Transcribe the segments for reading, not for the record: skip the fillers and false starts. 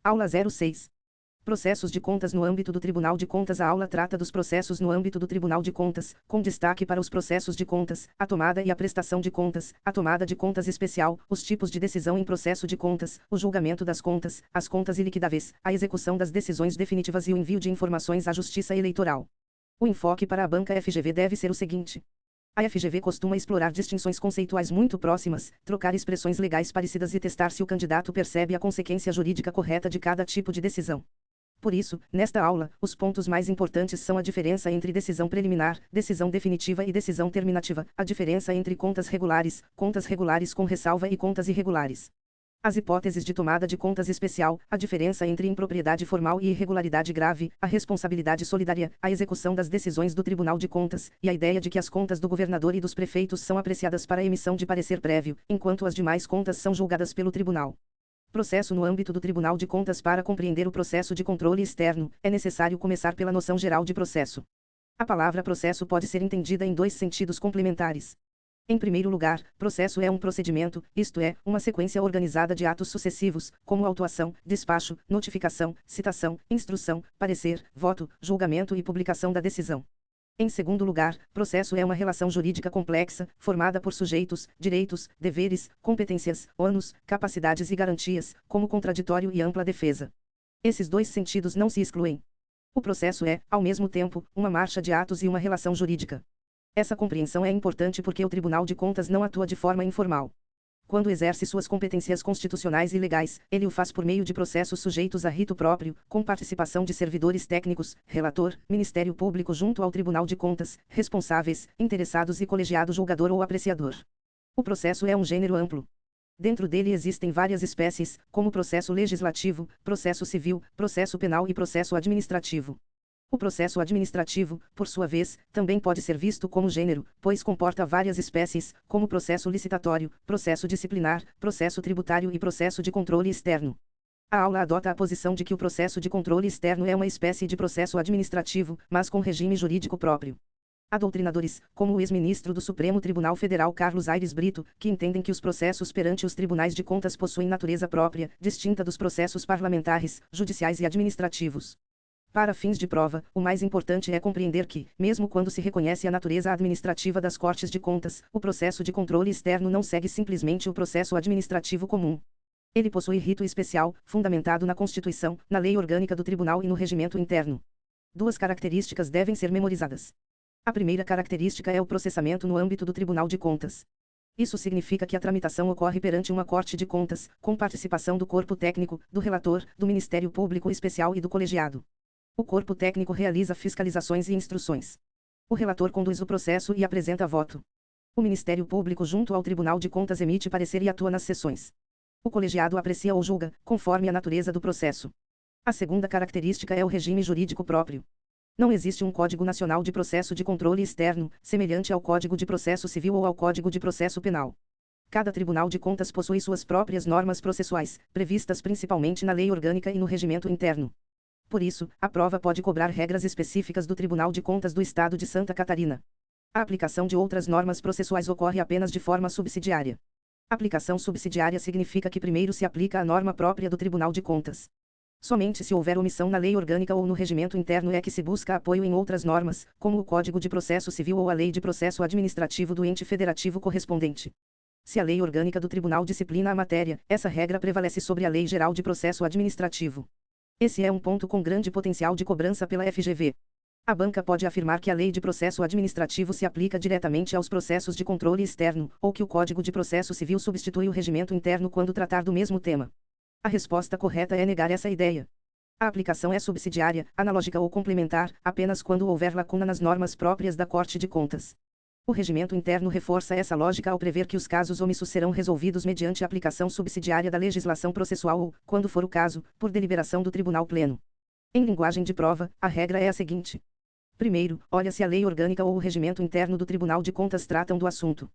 Aula 06. Processos de contas no âmbito do Tribunal de Contas. A aula trata dos processos no âmbito do Tribunal de Contas, com destaque para os processos de contas, a tomada e a prestação de contas, a tomada de contas especial, os tipos de decisão em processo de contas, o julgamento das contas, as contas iliquidáveis, a execução das decisões definitivas e o envio de informações à Justiça Eleitoral. O enfoque para a banca FGV deve ser o seguinte. A FGV costuma explorar distinções conceituais muito próximas, trocar expressões legais parecidas e testar se o candidato percebe a consequência jurídica correta de cada tipo de decisão. Por isso, nesta aula, os pontos mais importantes são a diferença entre decisão preliminar, decisão definitiva e decisão terminativa, a diferença entre contas regulares com ressalva e contas irregulares. As hipóteses de tomada de contas especial, a diferença entre impropriedade formal e irregularidade grave, a responsabilidade solidária, a execução das decisões do Tribunal de Contas, e a ideia de que as contas do governador e dos prefeitos são apreciadas para a emissão de parecer prévio, enquanto as demais contas são julgadas pelo Tribunal. Processo no âmbito do Tribunal de Contas. Para compreender o processo de controle externo, é necessário começar pela noção geral de processo. A palavra processo pode ser entendida em dois sentidos complementares. Em primeiro lugar, processo é um procedimento, isto é, uma sequência organizada de atos sucessivos, como autuação, despacho, notificação, citação, instrução, parecer, voto, julgamento e publicação da decisão. Em segundo lugar, processo é uma relação jurídica complexa, formada por sujeitos, direitos, deveres, competências, ônus, capacidades e garantias, como contraditório e ampla defesa. Esses dois sentidos não se excluem. O processo é, ao mesmo tempo, uma marcha de atos e uma relação jurídica. Essa compreensão é importante porque o Tribunal de Contas não atua de forma informal. Quando exerce suas competências constitucionais e legais, ele o faz por meio de processos sujeitos a rito próprio, com participação de servidores técnicos, relator, Ministério Público junto ao Tribunal de Contas, responsáveis, interessados e colegiado julgador ou apreciador. O processo é um gênero amplo. Dentro dele existem várias espécies, como processo legislativo, processo civil, processo penal e processo administrativo. O processo administrativo, por sua vez, também pode ser visto como gênero, pois comporta várias espécies, como processo licitatório, processo disciplinar, processo tributário e processo de controle externo. A aula adota a posição de que o processo de controle externo é uma espécie de processo administrativo, mas com regime jurídico próprio. Há doutrinadores, como o ex-ministro do Supremo Tribunal Federal Carlos Aires Brito, que entendem que os processos perante os tribunais de contas possuem natureza própria, distinta dos processos parlamentares, judiciais e administrativos. Para fins de prova, o mais importante é compreender que, mesmo quando se reconhece a natureza administrativa das Cortes de Contas, o processo de controle externo não segue simplesmente o processo administrativo comum. Ele possui rito especial, fundamentado na Constituição, na lei orgânica do Tribunal e no regimento interno. Duas características devem ser memorizadas. A primeira característica é o processamento no âmbito do Tribunal de Contas. Isso significa que a tramitação ocorre perante uma Corte de Contas, com participação do corpo técnico, do relator, do Ministério Público Especial e do colegiado. O corpo técnico realiza fiscalizações e instruções. O relator conduz o processo e apresenta voto. O Ministério Público junto ao Tribunal de Contas emite parecer e atua nas sessões. O colegiado aprecia ou julga, conforme a natureza do processo. A segunda característica é o regime jurídico próprio. Não existe um Código Nacional de Processo de Controle Externo, semelhante ao Código de Processo Civil ou ao Código de Processo Penal. Cada Tribunal de Contas possui suas próprias normas processuais, previstas principalmente na lei orgânica e no regimento interno. Por isso, a prova pode cobrar regras específicas do Tribunal de Contas do Estado de Santa Catarina. A aplicação de outras normas processuais ocorre apenas de forma subsidiária. Aplicação subsidiária significa que primeiro se aplica a norma própria do Tribunal de Contas. Somente se houver omissão na lei orgânica ou no regimento interno é que se busca apoio em outras normas, como o Código de Processo Civil ou a Lei de Processo Administrativo do ente federativo correspondente. Se a lei orgânica do tribunal disciplina a matéria, essa regra prevalece sobre a Lei Geral de Processo Administrativo. Esse é um ponto com grande potencial de cobrança pela FGV. A banca pode afirmar que a Lei de Processo Administrativo se aplica diretamente aos processos de controle externo, ou que o Código de Processo Civil substitui o regimento interno quando tratar do mesmo tema. A resposta correta é negar essa ideia. A aplicação é subsidiária, analógica ou complementar, apenas quando houver lacuna nas normas próprias da Corte de Contas. O regimento interno reforça essa lógica ao prever que os casos omissos serão resolvidos mediante a aplicação subsidiária da legislação processual ou, quando for o caso, por deliberação do Tribunal Pleno. Em linguagem de prova, a regra é a seguinte. Primeiro, olha se a lei orgânica ou o regimento interno do Tribunal de Contas tratam do assunto.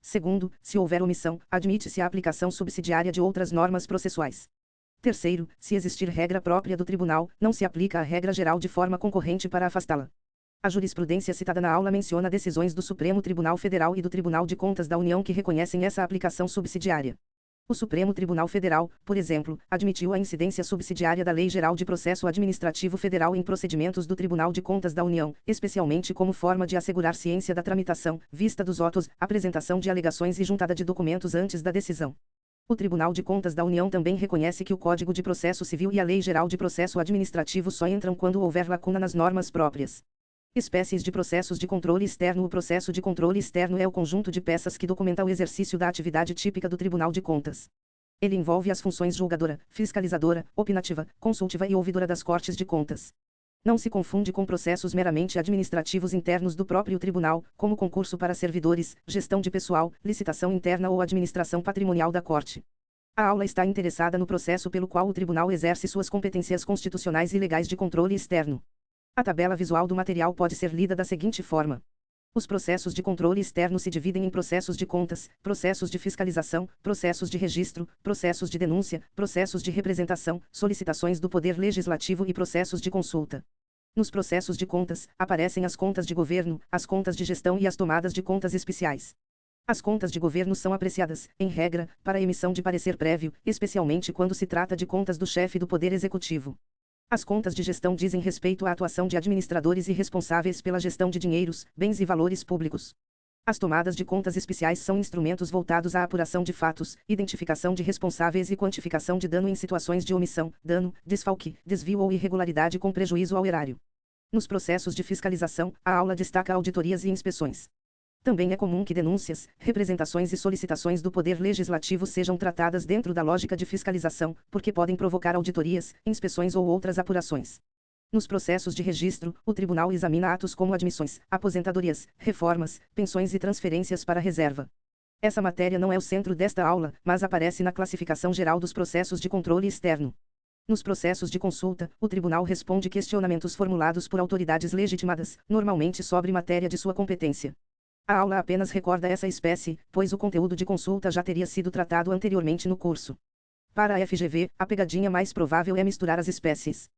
Segundo, se houver omissão, admite-se a aplicação subsidiária de outras normas processuais. Terceiro, se existir regra própria do tribunal, não se aplica a regra geral de forma concorrente para afastá-la. A jurisprudência citada na aula menciona decisões do Supremo Tribunal Federal e do Tribunal de Contas da União que reconhecem essa aplicação subsidiária. O Supremo Tribunal Federal, por exemplo, admitiu a incidência subsidiária da Lei Geral de Processo Administrativo Federal em procedimentos do Tribunal de Contas da União, especialmente como forma de assegurar ciência da tramitação, vista dos autos, apresentação de alegações e juntada de documentos antes da decisão. O Tribunal de Contas da União também reconhece que o Código de Processo Civil e a Lei Geral de Processo Administrativo só entram quando houver lacuna nas normas próprias. Espécies de processos de controle externo. O processo de controle externo é o conjunto de peças que documenta o exercício da atividade típica do Tribunal de Contas. Ele envolve as funções julgadora, fiscalizadora, opinativa, consultiva e ouvidora das Cortes de Contas. Não se confunde com processos meramente administrativos internos do próprio tribunal, como concurso para servidores, gestão de pessoal, licitação interna ou administração patrimonial da Corte. A aula está interessada no processo pelo qual o tribunal exerce suas competências constitucionais e legais de controle externo. A tabela visual do material pode ser lida da seguinte forma. Os processos de controle externo se dividem em processos de contas, processos de fiscalização, processos de registro, processos de denúncia, processos de representação, solicitações do Poder Legislativo e processos de consulta. Nos processos de contas, aparecem as contas de governo, as contas de gestão e as tomadas de contas especiais. As contas de governo são apreciadas, em regra, para emissão de parecer prévio, especialmente quando se trata de contas do chefe do Poder Executivo. As contas de gestão dizem respeito à atuação de administradores e responsáveis pela gestão de dinheiros, bens e valores públicos. As tomadas de contas especiais são instrumentos voltados à apuração de fatos, identificação de responsáveis e quantificação de dano em situações de omissão, dano, desfalque, desvio ou irregularidade com prejuízo ao erário. Nos processos de fiscalização, a aula destaca auditorias e inspeções. Também é comum que denúncias, representações e solicitações do Poder Legislativo sejam tratadas dentro da lógica de fiscalização, porque podem provocar auditorias, inspeções ou outras apurações. Nos processos de registro, o tribunal examina atos como admissões, aposentadorias, reformas, pensões e transferências para reserva. Essa matéria não é o centro desta aula, mas aparece na classificação geral dos processos de controle externo. Nos processos de consulta, o tribunal responde questionamentos formulados por autoridades legitimadas, normalmente sobre matéria de sua competência. A aula apenas recorda essa espécie, pois o conteúdo de consulta já teria sido tratado anteriormente no curso. Para a FGV, a pegadinha mais provável é misturar as espécies.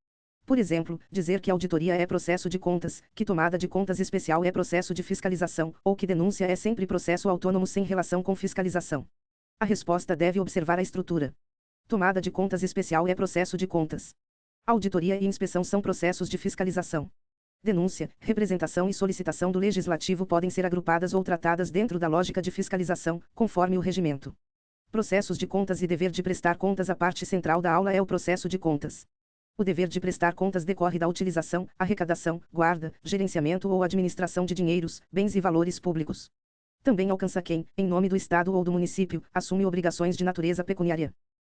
Por exemplo, dizer que auditoria é processo de contas, que tomada de contas especial é processo de fiscalização, ou que denúncia é sempre processo autônomo sem relação com fiscalização. A resposta deve observar a estrutura. Tomada de contas especial é processo de contas. Auditoria e inspeção são processos de fiscalização. Denúncia, representação e solicitação do Legislativo podem ser agrupadas ou tratadas dentro da lógica de fiscalização, conforme o regimento. Processos de contas e dever de prestar contas. A parte central da aula é o processo de contas. O dever de prestar contas decorre da utilização, arrecadação, guarda, gerenciamento ou administração de dinheiros, bens e valores públicos. Também alcança quem, em nome do Estado ou do município, assume obrigações de natureza pecuniária.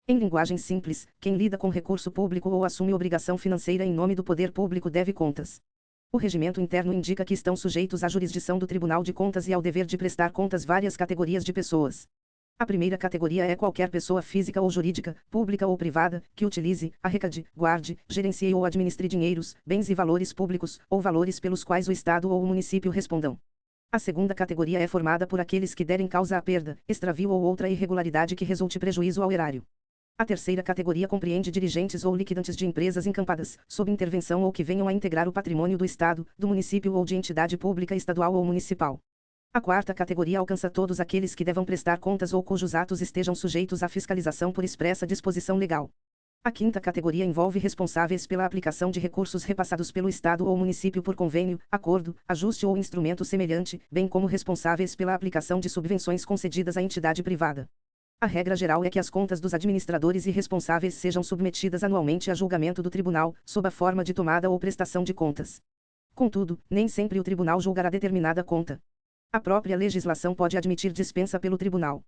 Em linguagem simples, quem lida com recurso público ou assume obrigação financeira em nome do poder público deve contas. O regimento interno indica que estão sujeitos à jurisdição do Tribunal de Contas e ao dever de prestar contas várias categorias de pessoas. A primeira categoria é qualquer pessoa física ou jurídica, pública ou privada, que utilize, arrecade, guarde, gerencie ou administre dinheiros, bens e valores públicos, ou valores pelos quais o Estado ou o município respondam. A segunda categoria é formada por aqueles que derem causa à perda, extravio ou outra irregularidade que resulte prejuízo ao erário. A terceira categoria compreende dirigentes ou liquidantes de empresas encampadas, sob intervenção ou que venham a integrar o patrimônio do Estado, do município ou de entidade pública estadual ou municipal. A quarta categoria alcança todos aqueles que devam prestar contas ou cujos atos estejam sujeitos à fiscalização por expressa disposição legal. A quinta categoria envolve responsáveis pela aplicação de recursos repassados pelo Estado ou município por convênio, acordo, ajuste ou instrumento semelhante, bem como responsáveis pela aplicação de subvenções concedidas à entidade privada. A regra geral é que as contas dos administradores e responsáveis sejam submetidas anualmente a julgamento do tribunal, sob a forma de tomada ou prestação de contas. Contudo, nem sempre o tribunal julgará determinada conta. A própria legislação pode admitir dispensa pelo tribunal.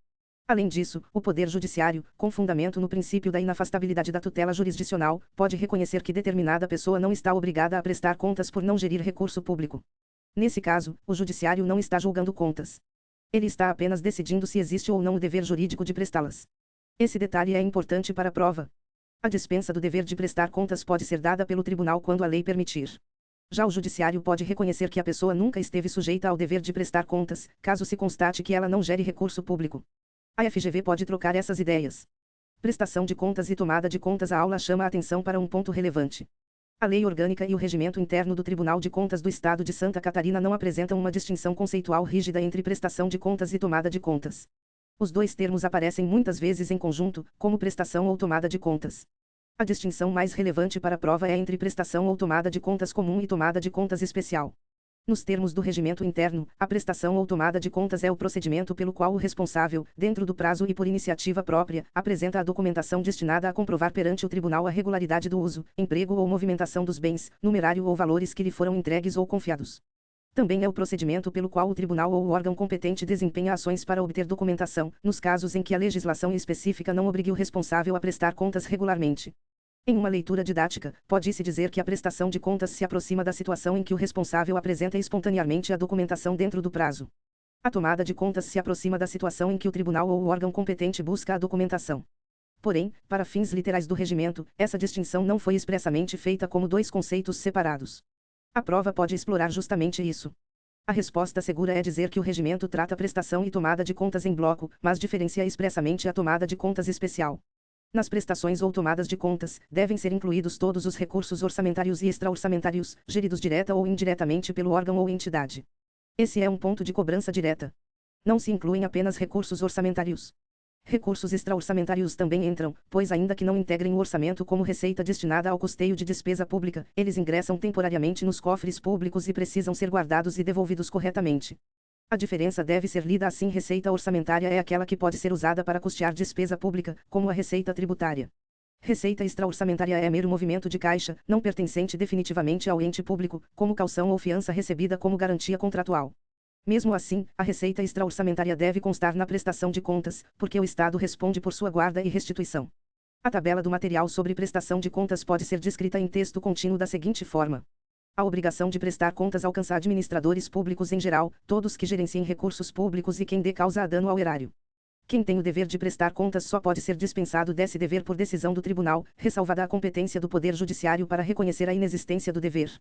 Além disso, o Poder Judiciário, com fundamento no princípio da inafastabilidade da tutela jurisdicional, pode reconhecer que determinada pessoa não está obrigada a prestar contas por não gerir recurso público. Nesse caso, o Judiciário não está julgando contas. Ele está apenas decidindo se existe ou não o dever jurídico de prestá-las. Esse detalhe é importante para a prova. A dispensa do dever de prestar contas pode ser dada pelo tribunal quando a lei permitir. Já o Judiciário pode reconhecer que a pessoa nunca esteve sujeita ao dever de prestar contas, caso se constate que ela não gere recurso público. A FGV pode trocar essas ideias. Prestação de contas e tomada de contas. A aula chama a atenção para um ponto relevante. A Lei Orgânica e o Regimento Interno do Tribunal de Contas do Estado de Santa Catarina não apresentam uma distinção conceitual rígida entre prestação de contas e tomada de contas. Os dois termos aparecem muitas vezes em conjunto, como prestação ou tomada de contas. A distinção mais relevante para a prova é entre prestação ou tomada de contas comum e tomada de contas especial. Nos termos do regimento interno, a prestação ou tomada de contas é o procedimento pelo qual o responsável, dentro do prazo e por iniciativa própria, apresenta a documentação destinada a comprovar perante o tribunal a regularidade do uso, emprego ou movimentação dos bens, numerário ou valores que lhe foram entregues ou confiados. Também é o procedimento pelo qual o tribunal ou o órgão competente desempenha ações para obter documentação, nos casos em que a legislação específica não obrigue o responsável a prestar contas regularmente. Em uma leitura didática, pode-se dizer que a prestação de contas se aproxima da situação em que o responsável apresenta espontaneamente a documentação dentro do prazo. A tomada de contas se aproxima da situação em que o tribunal ou o órgão competente busca a documentação. Porém, para fins literais do regimento, essa distinção não foi expressamente feita como dois conceitos separados. A prova pode explorar justamente isso. A resposta segura é dizer que o regimento trata prestação e tomada de contas em bloco, mas diferencia expressamente a tomada de contas especial. Nas prestações ou tomadas de contas, devem ser incluídos todos os recursos orçamentários e extraorçamentários, geridos direta ou indiretamente pelo órgão ou entidade. Esse é um ponto de cobrança direta. Não se incluem apenas recursos orçamentários. Recursos extraorçamentários também entram, pois ainda que não integrem o orçamento como receita destinada ao custeio de despesa pública, eles ingressam temporariamente nos cofres públicos e precisam ser guardados e devolvidos corretamente. A diferença deve ser lida assim: receita orçamentária é aquela que pode ser usada para custear despesa pública, como a receita tributária. Receita extraorçamentária é mero movimento de caixa, não pertencente definitivamente ao ente público, como calção ou fiança recebida como garantia contratual. Mesmo assim, a receita extraorçamentária deve constar na prestação de contas, porque o Estado responde por sua guarda e restituição. A tabela do material sobre prestação de contas pode ser descrita em texto contínuo da seguinte forma: a obrigação de prestar contas alcança administradores públicos em geral, todos que gerenciem recursos públicos e quem dê causa a dano ao erário. Quem tem o dever de prestar contas só pode ser dispensado desse dever por decisão do tribunal, ressalvada a competência do Poder Judiciário para reconhecer a inexistência do dever.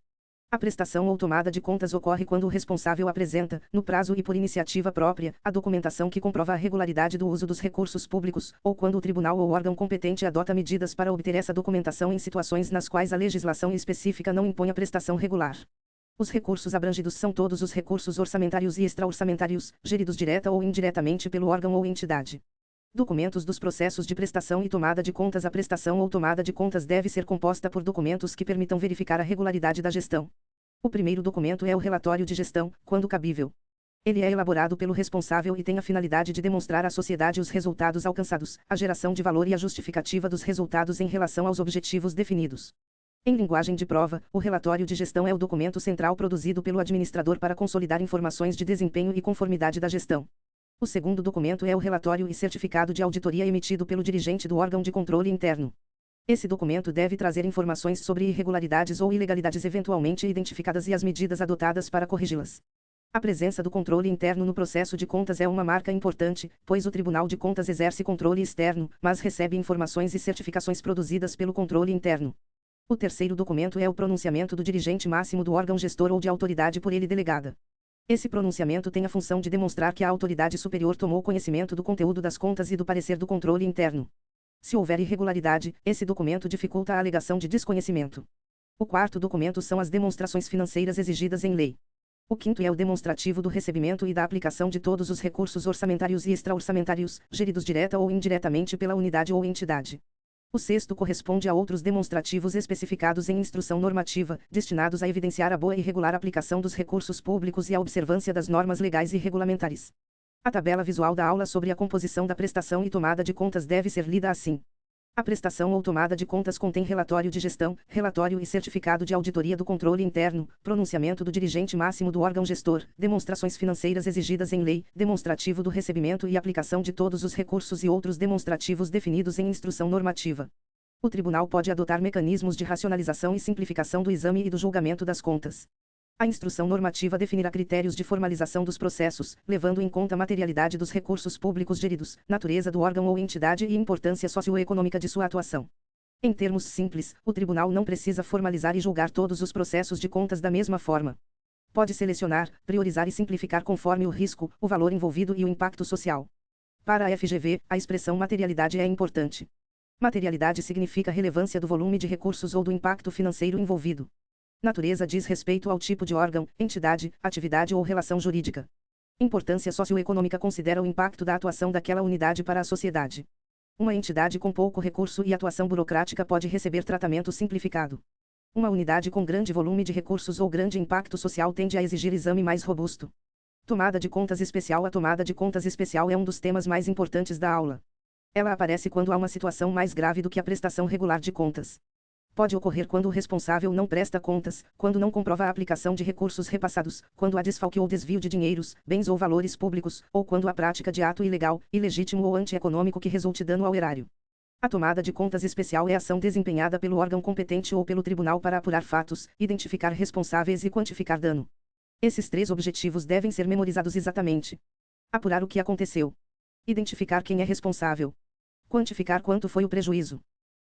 A prestação ou tomada de contas ocorre quando o responsável apresenta, no prazo e por iniciativa própria, a documentação que comprova a regularidade do uso dos recursos públicos, ou quando o tribunal ou órgão competente adota medidas para obter essa documentação em situações nas quais a legislação específica não impõe a prestação regular. Os recursos abrangidos são todos os recursos orçamentários e extraorçamentários, geridos direta ou indiretamente pelo órgão ou entidade. Documentos dos processos de prestação e tomada de contas. A prestação ou tomada de contas deve ser composta por documentos que permitam verificar a regularidade da gestão. O primeiro documento é o relatório de gestão, quando cabível. Ele é elaborado pelo responsável e tem a finalidade de demonstrar à sociedade os resultados alcançados, a geração de valor e a justificativa dos resultados em relação aos objetivos definidos. Em linguagem de prova, o relatório de gestão é o documento central produzido pelo administrador para consolidar informações de desempenho e conformidade da gestão. O segundo documento é o relatório e certificado de auditoria emitido pelo dirigente do órgão de controle interno. Esse documento deve trazer informações sobre irregularidades ou ilegalidades eventualmente identificadas e as medidas adotadas para corrigi-las. A presença do controle interno no processo de contas é uma marca importante, pois o Tribunal de Contas exerce controle externo, mas recebe informações e certificações produzidas pelo controle interno. O terceiro documento é o pronunciamento do dirigente máximo do órgão gestor ou de autoridade por ele delegada. Esse pronunciamento tem a função de demonstrar que a autoridade superior tomou conhecimento do conteúdo das contas e do parecer do controle interno. Se houver irregularidade, esse documento dificulta a alegação de desconhecimento. O quarto documento são as demonstrações financeiras exigidas em lei. O quinto é o demonstrativo do recebimento e da aplicação de todos os recursos orçamentários e extraorçamentários, geridos direta ou indiretamente pela unidade ou entidade. O sexto corresponde a outros demonstrativos especificados em instrução normativa, destinados a evidenciar a boa e regular aplicação dos recursos públicos e a observância das normas legais e regulamentares. A tabela visual da aula sobre a composição da prestação e tomada de contas deve ser lida assim. A prestação ou tomada de contas contém relatório de gestão, relatório e certificado de auditoria do controle interno, pronunciamento do dirigente máximo do órgão gestor, demonstrações financeiras exigidas em lei, demonstrativo do recebimento e aplicação de todos os recursos e outros demonstrativos definidos em instrução normativa. O tribunal pode adotar mecanismos de racionalização e simplificação do exame e do julgamento das contas. A instrução normativa definirá critérios de formalização dos processos, levando em conta a materialidade dos recursos públicos geridos, natureza do órgão ou entidade e importância socioeconômica de sua atuação. Em termos simples, o tribunal não precisa formalizar e julgar todos os processos de contas da mesma forma. Pode selecionar, priorizar e simplificar conforme o risco, o valor envolvido e o impacto social. Para a FGV, a expressão materialidade é importante. Materialidade significa relevância do volume de recursos ou do impacto financeiro envolvido. Natureza diz respeito ao tipo de órgão, entidade, atividade ou relação jurídica. Importância socioeconômica considera o impacto da atuação daquela unidade para a sociedade. Uma entidade com pouco recurso e atuação burocrática pode receber tratamento simplificado. Uma unidade com grande volume de recursos ou grande impacto social tende a exigir exame mais robusto. Tomada de contas especial. A tomada de contas especial é um dos temas mais importantes da aula. Ela aparece quando há uma situação mais grave do que a prestação regular de contas. Pode ocorrer quando o responsável não presta contas, quando não comprova a aplicação de recursos repassados, quando há desfalque ou desvio de dinheiros, bens ou valores públicos, ou quando há prática de ato ilegal, ilegítimo ou antieconômico que resulte dano ao erário. A tomada de contas especial é a ação desempenhada pelo órgão competente ou pelo tribunal para apurar fatos, identificar responsáveis e quantificar dano. Esses três objetivos devem ser memorizados exatamente. Apurar o que aconteceu. Identificar quem é responsável. Quantificar quanto foi o prejuízo.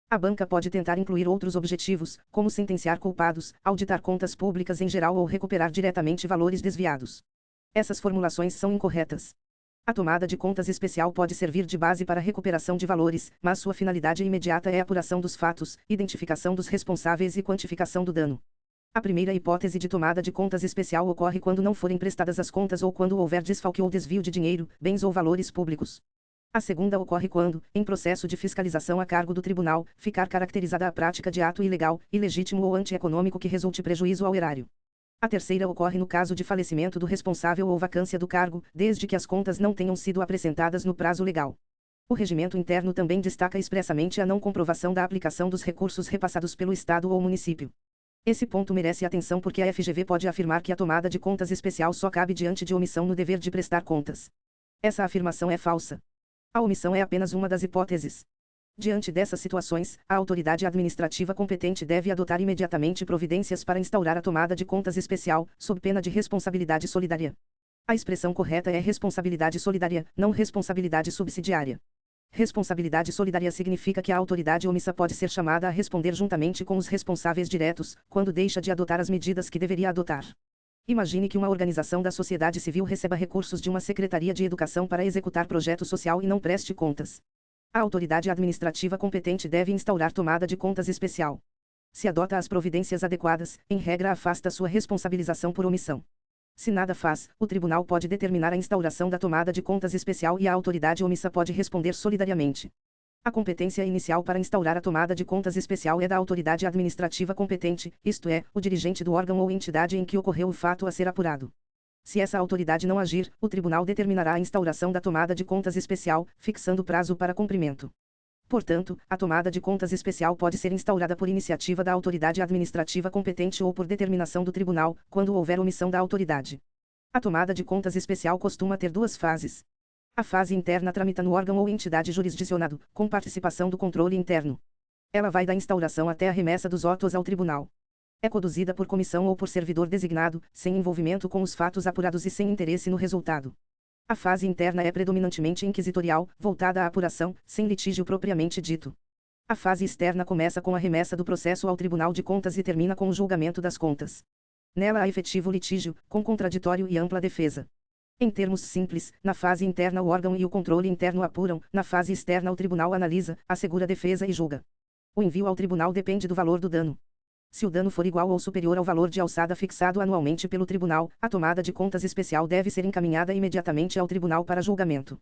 A banca pode tentar incluir outros objetivos, como sentenciar culpados, auditar contas públicas em geral ou recuperar diretamente valores desviados. Essas formulações são incorretas. A tomada de contas especial pode servir de base para a recuperação de valores, mas sua finalidade imediata é a apuração dos fatos, identificação dos responsáveis e quantificação do dano. A primeira hipótese de tomada de contas especial ocorre quando não forem prestadas as contas ou quando houver desfalque ou desvio de dinheiro, bens ou valores públicos. A segunda ocorre quando, em processo de fiscalização a cargo do tribunal, ficar caracterizada a prática de ato ilegal, ilegítimo ou antieconômico que resulte prejuízo ao erário. A terceira ocorre no caso de falecimento do responsável ou vacância do cargo, desde que as contas não tenham sido apresentadas no prazo legal. O regimento interno também destaca expressamente a não comprovação da aplicação dos recursos repassados pelo Estado ou município. Esse ponto merece atenção porque a FGV pode afirmar que a tomada de contas especial só cabe diante de omissão no dever de prestar contas. Essa afirmação é falsa. A omissão é apenas uma das hipóteses. Diante dessas situações, a autoridade administrativa competente deve adotar imediatamente providências para instaurar a tomada de contas especial, sob pena de responsabilidade solidária. A expressão correta é responsabilidade solidária, não responsabilidade subsidiária. Responsabilidade solidária significa que a autoridade omissa pode ser chamada a responder juntamente com os responsáveis diretos, quando deixa de adotar as medidas que deveria adotar. Imagine que uma organização da sociedade civil receba recursos de uma secretaria de educação para executar projeto social e não preste contas. A autoridade administrativa competente deve instaurar tomada de contas especial. Se adota as providências adequadas, em regra afasta sua responsabilização por omissão. Se nada faz, o tribunal pode determinar a instauração da tomada de contas especial e a autoridade omissa pode responder solidariamente. A competência inicial para instaurar a tomada de contas especial é da autoridade administrativa competente, isto é, o dirigente do órgão ou entidade em que ocorreu o fato a ser apurado. Se essa autoridade não agir, o tribunal determinará a instauração da tomada de contas especial, fixando prazo para cumprimento. Portanto, a tomada de contas especial pode ser instaurada por iniciativa da autoridade administrativa competente ou por determinação do tribunal, quando houver omissão da autoridade. A tomada de contas especial costuma ter duas fases. A fase interna tramita no órgão ou entidade jurisdicionado, com participação do controle interno. Ela vai da instauração até a remessa dos autos ao tribunal. É conduzida por comissão ou por servidor designado, sem envolvimento com os fatos apurados e sem interesse no resultado. A fase interna é predominantemente inquisitorial, voltada à apuração, sem litígio propriamente dito. A fase externa começa com a remessa do processo ao Tribunal de Contas e termina com o julgamento das contas. Nela há efetivo litígio, com contraditório e ampla defesa. Em termos simples, na fase interna o órgão e o controle interno apuram, na fase externa o tribunal analisa, assegura a defesa e julga. O envio ao tribunal depende do valor do dano. Se o dano for igual ou superior ao valor de alçada fixado anualmente pelo tribunal, a tomada de contas especial deve ser encaminhada imediatamente ao tribunal para julgamento.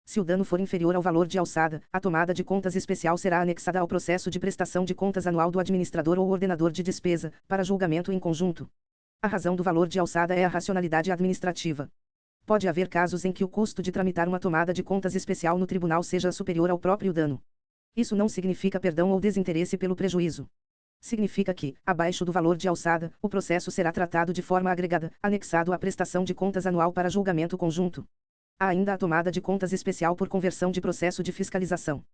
Se o dano for inferior ao valor de alçada, a tomada de contas especial será anexada ao processo de prestação de contas anual do administrador ou ordenador de despesa, para julgamento em conjunto. A razão do valor de alçada é a racionalidade administrativa. Pode haver casos em que o custo de tramitar uma tomada de contas especial no tribunal seja superior ao próprio dano. Isso não significa perdão ou desinteresse pelo prejuízo. Significa que, abaixo do valor de alçada, o processo será tratado de forma agregada, anexado à prestação de contas anual para julgamento conjunto. Há ainda a tomada de contas especial por conversão de processo de fiscalização.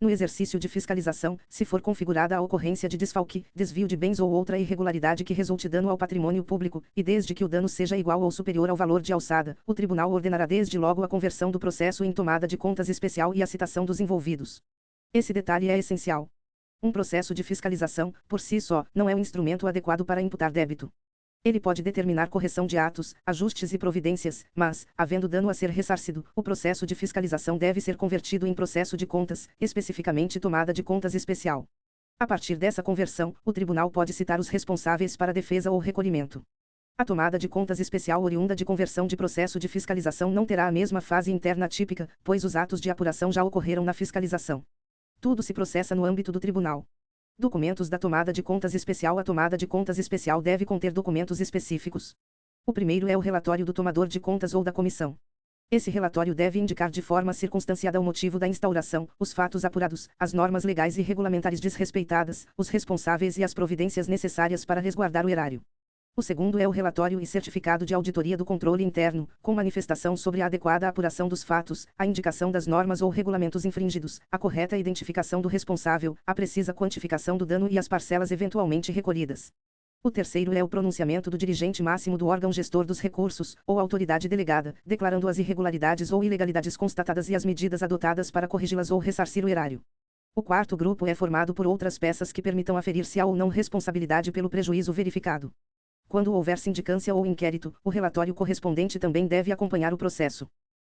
No exercício de fiscalização, se for configurada a ocorrência de desfalque, desvio de bens ou outra irregularidade que resulte dano ao patrimônio público, e desde que o dano seja igual ou superior ao valor de alçada, o tribunal ordenará desde logo a conversão do processo em tomada de contas especial e a citação dos envolvidos. Esse detalhe é essencial. Um processo de fiscalização, por si só, não é um instrumento adequado para imputar débito. Ele pode determinar correção de atos, ajustes e providências, mas, havendo dano a ser ressarcido, o processo de fiscalização deve ser convertido em processo de contas, especificamente tomada de contas especial. A partir dessa conversão, o tribunal pode citar os responsáveis para defesa ou recolhimento. A tomada de contas especial oriunda de conversão de processo de fiscalização não terá a mesma fase interna típica, pois os atos de apuração já ocorreram na fiscalização. Tudo se processa no âmbito do tribunal. Documentos da tomada de contas especial. A tomada de contas especial deve conter documentos específicos. O primeiro é o relatório do tomador de contas ou da comissão. Esse relatório deve indicar de forma circunstanciada o motivo da instauração, os fatos apurados, as normas legais e regulamentares desrespeitadas, os responsáveis e as providências necessárias para resguardar o erário. O segundo é o relatório e certificado de auditoria do controle interno, com manifestação sobre a adequada apuração dos fatos, a indicação das normas ou regulamentos infringidos, a correta identificação do responsável, a precisa quantificação do dano e as parcelas eventualmente recolhidas. O terceiro é o pronunciamento do dirigente máximo do órgão gestor dos recursos, ou autoridade delegada, declarando as irregularidades ou ilegalidades constatadas e as medidas adotadas para corrigi-las ou ressarcir o erário. O quarto grupo é formado por outras peças que permitam aferir se há ou não responsabilidade pelo prejuízo verificado. Quando houver sindicância ou inquérito, o relatório correspondente também deve acompanhar o processo.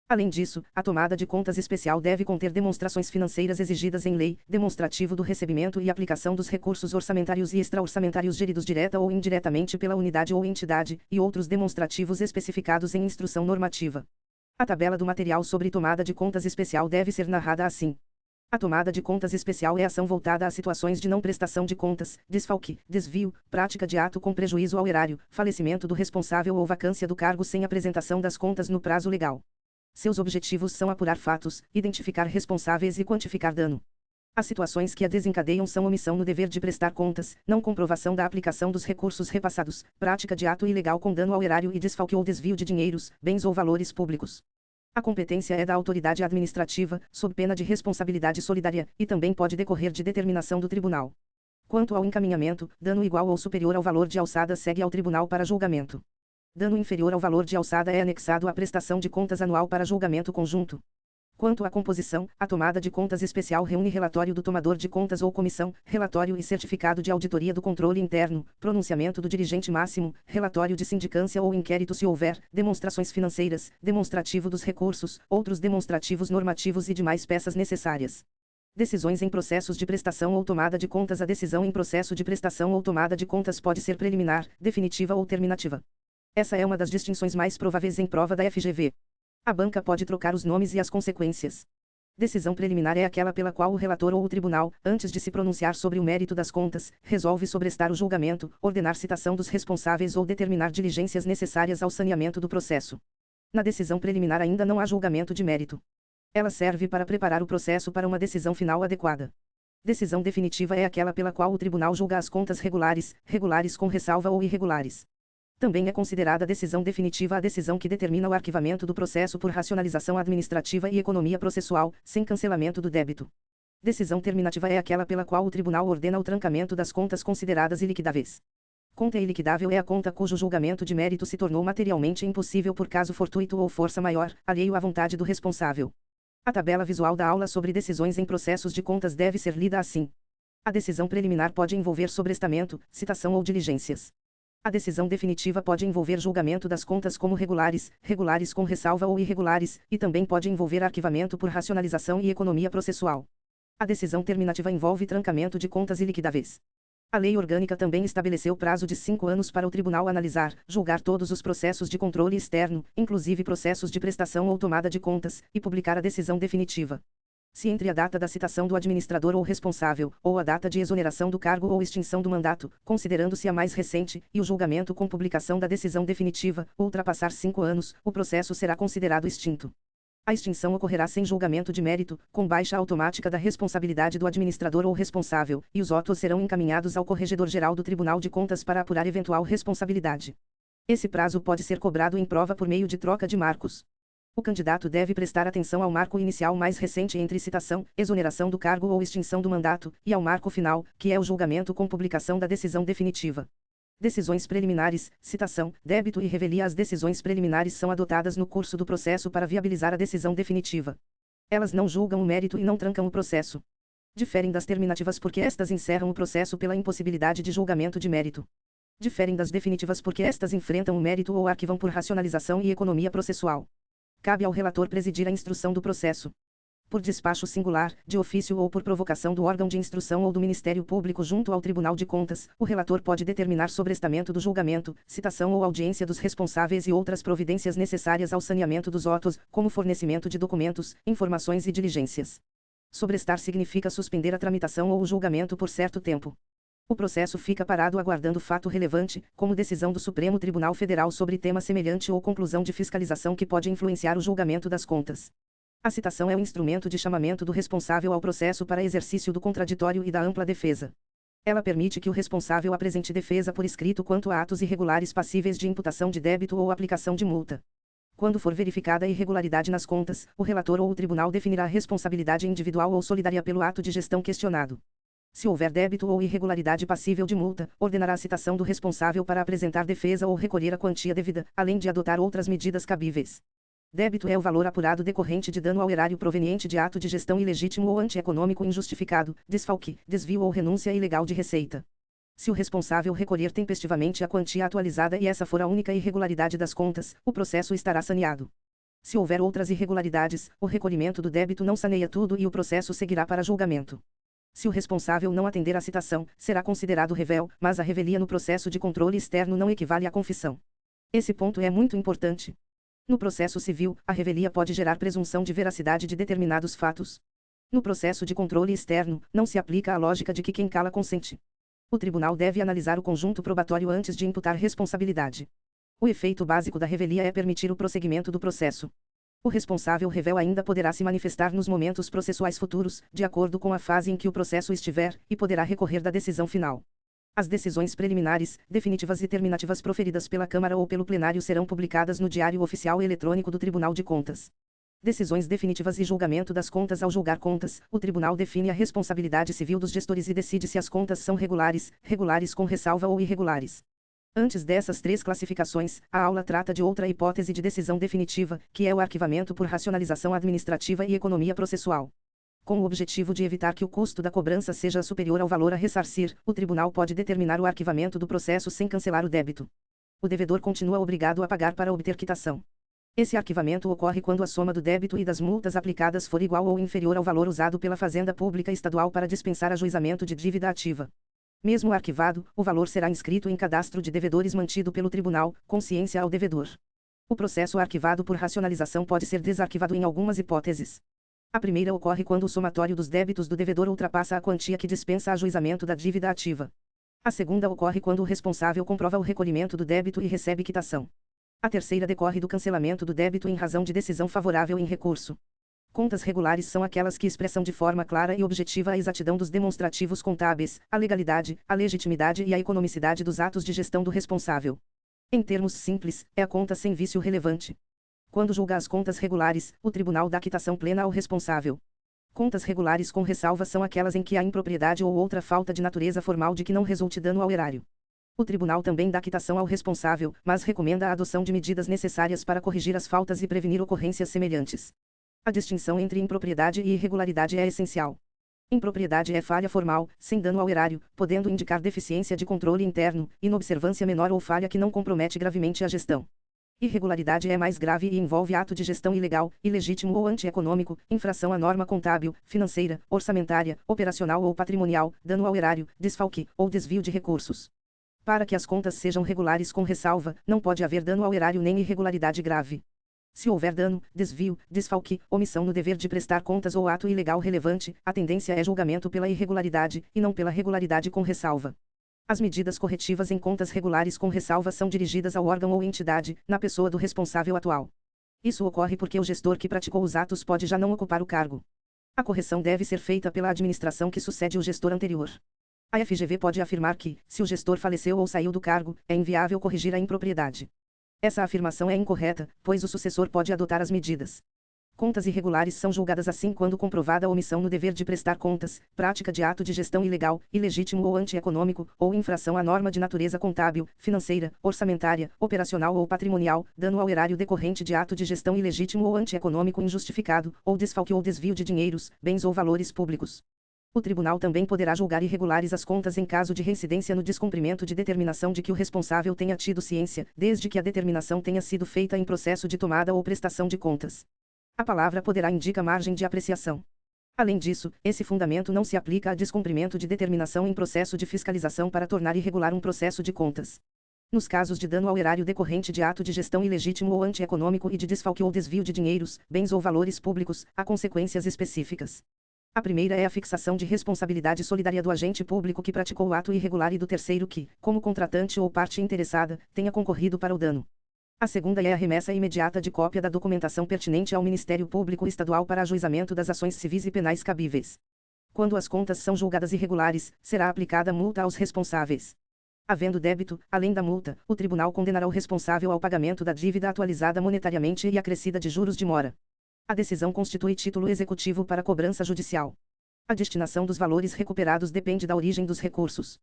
Além disso, a tomada de contas especial deve conter demonstrações financeiras exigidas em lei, demonstrativo do recebimento e aplicação dos recursos orçamentários e extra-orçamentários geridos direta ou indiretamente pela unidade ou entidade, e outros demonstrativos especificados em instrução normativa. A tabela do material sobre tomada de contas especial deve ser narrada assim. A tomada de contas especial é ação voltada a situações de não prestação de contas, desfalque, desvio, prática de ato com prejuízo ao erário, falecimento do responsável ou vacância do cargo sem apresentação das contas no prazo legal. Seus objetivos são apurar fatos, identificar responsáveis e quantificar dano. As situações que a desencadeiam são omissão no dever de prestar contas, não comprovação da aplicação dos recursos repassados, prática de ato ilegal com dano ao erário e desfalque ou desvio de dinheiros, bens ou valores públicos. A competência é da autoridade administrativa, sob pena de responsabilidade solidária, e também pode decorrer de determinação do tribunal. Quanto ao encaminhamento, dano igual ou superior ao valor de alçada segue ao tribunal para julgamento. Dano inferior ao valor de alçada é anexado à prestação de contas anual para julgamento conjunto. Quanto à composição, a tomada de contas especial reúne relatório do tomador de contas ou comissão, relatório e certificado de auditoria do controle interno, pronunciamento do dirigente máximo, relatório de sindicância ou inquérito se houver, demonstrações financeiras, demonstrativo dos recursos, outros demonstrativos normativos e demais peças necessárias. Decisões em processos de prestação ou tomada de contas. A decisão em processo de prestação ou tomada de contas pode ser preliminar, definitiva ou terminativa. Essa é uma das distinções mais prováveis em prova da FGV. A banca pode trocar os nomes e as consequências. Decisão preliminar é aquela pela qual o relator ou o tribunal, antes de se pronunciar sobre o mérito das contas, resolve sobrestar o julgamento, ordenar citação dos responsáveis ou determinar diligências necessárias ao saneamento do processo. Na decisão preliminar ainda não há julgamento de mérito. Ela serve para preparar o processo para uma decisão final adequada. Decisão definitiva é aquela pela qual o tribunal julga as contas regulares, regulares com ressalva ou irregulares. Também é considerada decisão definitiva a decisão que determina o arquivamento do processo por racionalização administrativa e economia processual, sem cancelamento do débito. Decisão terminativa é aquela pela qual o tribunal ordena o trancamento das contas consideradas iliquidáveis. Conta iliquidável é a conta cujo julgamento de mérito se tornou materialmente impossível por caso fortuito ou força maior, alheio à vontade do responsável. A tabela visual da aula sobre decisões em processos de contas deve ser lida assim. A decisão preliminar pode envolver sobrestamento, citação ou diligências. A decisão definitiva pode envolver julgamento das contas como regulares, regulares com ressalva ou irregulares, e também pode envolver arquivamento por racionalização e economia processual. A decisão terminativa envolve trancamento de contas iliquidáveis. A lei orgânica também estabeleceu prazo de 5 anos para o tribunal analisar, julgar todos os processos de controle externo, inclusive processos de prestação ou tomada de contas, e publicar a decisão definitiva. Se entre a data da citação do administrador ou responsável, ou a data de exoneração do cargo ou extinção do mandato, considerando-se a mais recente, e o julgamento com publicação da decisão definitiva, ultrapassar 5 anos, o processo será considerado extinto. A extinção ocorrerá sem julgamento de mérito, com baixa automática da responsabilidade do administrador ou responsável, e os autos serão encaminhados ao Corregedor-Geral do Tribunal de Contas para apurar eventual responsabilidade. Esse prazo pode ser cobrado em prova por meio de troca de marcos. O candidato deve prestar atenção ao marco inicial mais recente entre citação, exoneração do cargo ou extinção do mandato, e ao marco final, que é o julgamento com publicação da decisão definitiva. Decisões preliminares, citação, débito e revelia. As decisões preliminares são adotadas no curso do processo para viabilizar a decisão definitiva. Elas não julgam o mérito e não trancam o processo. Diferem das terminativas porque estas encerram o processo pela impossibilidade de julgamento de mérito. Diferem das definitivas porque estas enfrentam o mérito ou arquivam por racionalização e economia processual. Cabe ao relator presidir a instrução do processo. por despacho singular, de ofício ou por provocação do órgão de instrução ou do Ministério Público junto ao Tribunal de Contas, o relator pode determinar sobrestamento do julgamento, citação ou audiência dos responsáveis e outras providências necessárias ao saneamento dos autos, como fornecimento de documentos, informações e diligências. Sobrestar significa suspender a tramitação ou o julgamento por certo tempo. O processo fica parado aguardando fato relevante, como decisão do Supremo Tribunal Federal sobre tema semelhante ou conclusão de fiscalização que pode influenciar o julgamento das contas. A citação é o instrumento de chamamento do responsável ao processo para exercício do contraditório e da ampla defesa. Ela permite que o responsável apresente defesa por escrito quanto a atos irregulares passíveis de imputação de débito ou aplicação de multa. Quando for verificada a irregularidade nas contas, o relator ou o tribunal definirá a responsabilidade individual ou solidária pelo ato de gestão questionado. Se houver débito ou irregularidade passível de multa, ordenará a citação do responsável para apresentar defesa ou recolher a quantia devida, além de adotar outras medidas cabíveis. Débito é o valor apurado decorrente de dano ao erário proveniente de ato de gestão ilegítimo ou antieconômico injustificado, desfalque, desvio ou renúncia ilegal de receita. Se o responsável recolher tempestivamente a quantia atualizada e essa for a única irregularidade das contas, o processo estará saneado. Se houver outras irregularidades, o recolhimento do débito não saneia tudo e o processo seguirá para julgamento. Se o responsável não atender à citação, será considerado revel, mas a revelia no processo de controle externo não equivale à confissão. Esse ponto é muito importante. No processo civil, a revelia pode gerar presunção de veracidade de determinados fatos. No processo de controle externo, não se aplica a lógica de que quem cala consente. O tribunal deve analisar o conjunto probatório antes de imputar responsabilidade. O efeito básico da revelia é permitir o prosseguimento do processo. O responsável revel ainda poderá se manifestar nos momentos processuais futuros, de acordo com a fase em que o processo estiver, e poderá recorrer da decisão final. As decisões preliminares, definitivas e terminativas proferidas pela Câmara ou pelo plenário serão publicadas no Diário Oficial Eletrônico do Tribunal de Contas. Decisões definitivas e julgamento das contas. Ao julgar contas, o tribunal define a responsabilidade civil dos gestores e decide se as contas são regulares, regulares com ressalva ou irregulares. Antes dessas três classificações, a aula trata de outra hipótese de decisão definitiva, que é o arquivamento por racionalização administrativa e economia processual. Com o objetivo de evitar que o custo da cobrança seja superior ao valor a ressarcir, o tribunal pode determinar o arquivamento do processo sem cancelar o débito. O devedor continua obrigado a pagar para obter quitação. Esse arquivamento ocorre quando a soma do débito e das multas aplicadas for igual ou inferior ao valor usado pela Fazenda Pública Estadual para dispensar ajuizamento de dívida ativa. Mesmo arquivado, o valor será inscrito em cadastro de devedores mantido pelo tribunal, com ciência ao devedor. O processo arquivado por racionalização pode ser desarquivado em algumas hipóteses. A primeira ocorre quando o somatório dos débitos do devedor ultrapassa a quantia que dispensa ajuizamento da dívida ativa. A segunda ocorre quando o responsável comprova o recolhimento do débito e recebe quitação. A terceira decorre do cancelamento do débito em razão de decisão favorável em recurso. Contas regulares são aquelas que expressam de forma clara e objetiva a exatidão dos demonstrativos contábeis, a legalidade, a legitimidade e a economicidade dos atos de gestão do responsável. Em termos simples, é a conta sem vício relevante. Quando julga as contas regulares, o tribunal dá quitação plena ao responsável. Contas regulares com ressalva são aquelas em que há impropriedade ou outra falta de natureza formal de que não resulte dano ao erário. O tribunal também dá quitação ao responsável, mas recomenda a adoção de medidas necessárias para corrigir as faltas e prevenir ocorrências semelhantes. A distinção entre impropriedade e irregularidade é essencial. Impropriedade é falha formal, sem dano ao erário, podendo indicar deficiência de controle interno, inobservância menor ou falha que não compromete gravemente a gestão. Irregularidade é mais grave e envolve ato de gestão ilegal, ilegítimo ou antieconômico, infração à norma contábil, financeira, orçamentária, operacional ou patrimonial, dano ao erário, desfalque, ou desvio de recursos. Para que as contas sejam regulares com ressalva, não pode haver dano ao erário nem irregularidade grave. Se houver dano, desvio, desfalque, omissão no dever de prestar contas ou ato ilegal relevante, a tendência é julgamento pela irregularidade, e não pela regularidade com ressalva. As medidas corretivas em contas regulares com ressalva são dirigidas ao órgão ou entidade, na pessoa do responsável atual. Isso ocorre porque o gestor que praticou os atos pode já não ocupar o cargo. A correção deve ser feita pela administração que sucede o gestor anterior. A FGV pode afirmar que, se o gestor faleceu ou saiu do cargo, é inviável corrigir a impropriedade. Essa afirmação é incorreta, pois o sucessor pode adotar as medidas. Contas irregulares são julgadas assim quando comprovada a omissão no dever de prestar contas, prática de ato de gestão ilegal, ilegítimo ou antieconômico, ou infração à norma de natureza contábil, financeira, orçamentária, operacional ou patrimonial, dano ao erário decorrente de ato de gestão ilegítimo ou antieconômico injustificado, ou desfalque ou desvio de dinheiros, bens ou valores públicos. O tribunal também poderá julgar irregulares as contas em caso de reincidência no descumprimento de determinação de que o responsável tenha tido ciência, desde que a determinação tenha sido feita em processo de tomada ou prestação de contas. A palavra poderá indica margem de apreciação. Além disso, esse fundamento não se aplica a descumprimento de determinação em processo de fiscalização para tornar irregular um processo de contas. Nos casos de dano ao erário decorrente de ato de gestão ilegítimo ou antieconômico e de desfalque ou desvio de dinheiros, bens ou valores públicos, há consequências específicas. A primeira é a fixação de responsabilidade solidária do agente público que praticou o ato irregular e do terceiro que, como contratante ou parte interessada, tenha concorrido para o dano. A segunda é a remessa imediata de cópia da documentação pertinente ao Ministério Público Estadual para ajuizamento das ações civis e penais cabíveis. Quando as contas são julgadas irregulares, será aplicada multa aos responsáveis. Havendo débito, além da multa, o tribunal condenará o responsável ao pagamento da dívida atualizada monetariamente e acrescida de juros de mora. A decisão constitui título executivo para cobrança judicial. A destinação dos valores recuperados depende da origem dos recursos.